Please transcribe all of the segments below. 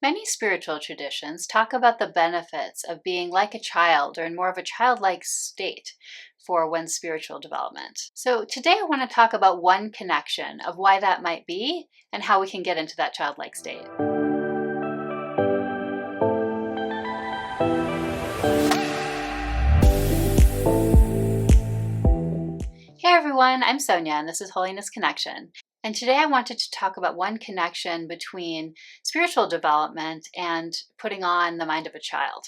Many spiritual traditions talk about the benefits of being like a child or in more of a childlike state for one's spiritual development. So, today I want to talk about one connection of why that might be and how we can get into that childlike state. Hey everyone, I'm Sonja and this is Holiness Connection. And today I wanted to talk about one connection between spiritual development and putting on the mind of a child.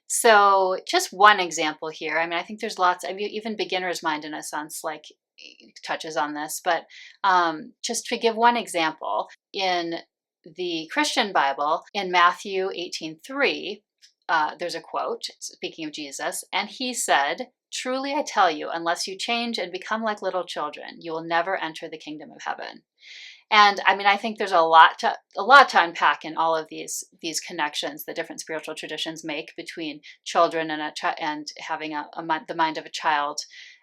So, just one example here. I think there's lots. Even beginner's mind, in a sense, touches on this. But just to give one example, in the Christian Bible, in Matthew 18:3, there's a quote speaking of Jesus, and he said, "Truly I tell you, unless you change and become like little children, you will never enter the kingdom of heaven." And I think there's a lot to unpack in all of these connections that different spiritual traditions make between children and having the mind of a child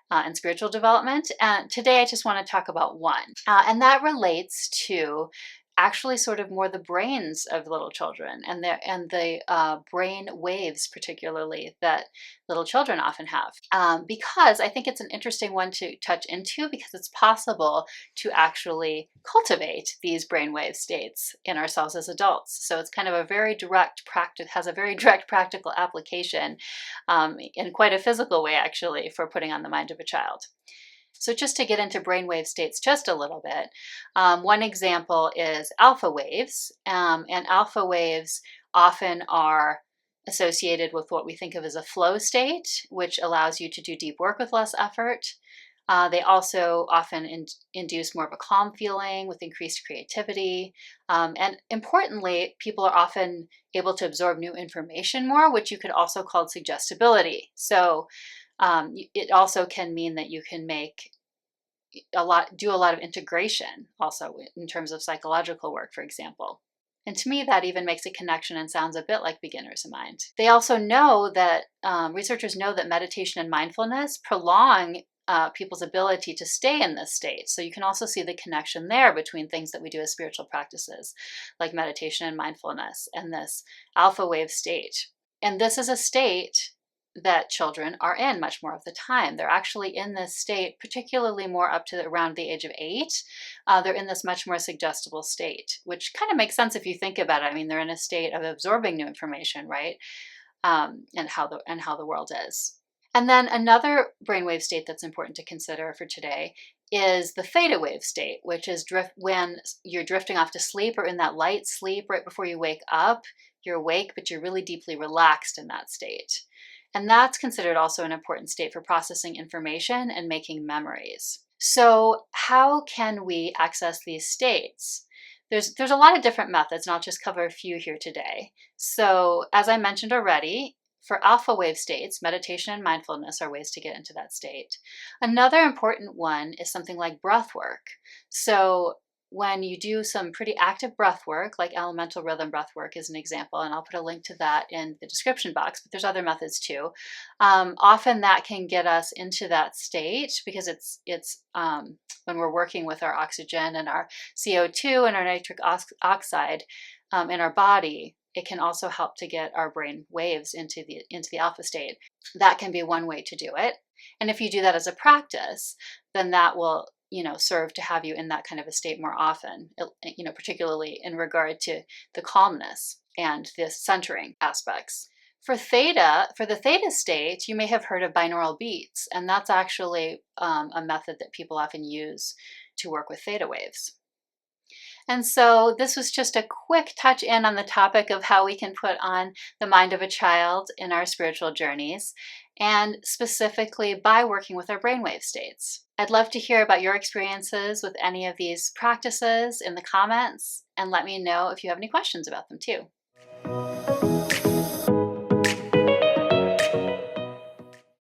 and spiritual development. And today I just want to talk about one, and that relates to actually sort of more the brains of little children and the brain waves, particularly, that little children often have. Because I think it's an interesting one to touch into, because it's possible to actually cultivate these brainwave states in ourselves as adults. So it's kind of a very direct practice, has a very direct practical application in quite a physical way, actually, for putting on the mind of a child. So just to get into brainwave states just a little bit, one example is alpha waves, and alpha waves often are associated with what we think of as a flow state, which allows you to do deep work with less effort. They also often induce more of a calm feeling with increased creativity. And importantly, people are often able to absorb new information more, which you could also call suggestibility. So it also can mean that you can do a lot of integration also in terms of psychological work, for example. And to me, that even makes a connection and sounds a bit like beginner's mind. They also know that researchers know that meditation and mindfulness prolong people's ability to stay in this state. So you can also see the connection there between things that we do as spiritual practices, like meditation and mindfulness, and this alpha wave state. And this is a state that children are in much more of the time. They're actually in this state, particularly more up to around the age of 8. They're in this much more suggestible state, which kind of makes sense if you think about it. They're in a state of absorbing new information, right? And how the world is. And then another brainwave state that's important to consider for today is the theta wave state, which is when you're drifting off to sleep or in that light sleep right before you wake up. You're awake, but you're really deeply relaxed in that state. And that's considered also an important state for processing information and making memories. So how can we access these states? There's a lot of different methods, and I'll just cover a few here today. So as I mentioned already, for alpha wave states, meditation and mindfulness are ways to get into that state. Another important one is something like breath work. So when you do some pretty active breath work, like elemental rhythm breath work is an example, and I'll put a link to that in the description box, but there's other methods too. Often that can get us into that state because it's when we're working with our oxygen and our CO2 and our nitric oxide in our body, it can also help to get our brain waves into the alpha state. That can be one way to do it. And if you do that as a practice, then that will serve to have you in that kind of a state more often, particularly in regard to the calmness and the centering aspects. For the theta state, you may have heard of binaural beats, and that's actually a method that people often use to work with theta waves. And so this was just a quick touch in on the topic of how we can put on the mind of a child in our spiritual journeys, and specifically by working with our brainwave states. I'd love to hear about your experiences with any of these practices in the comments, and let me know if you have any questions about them too.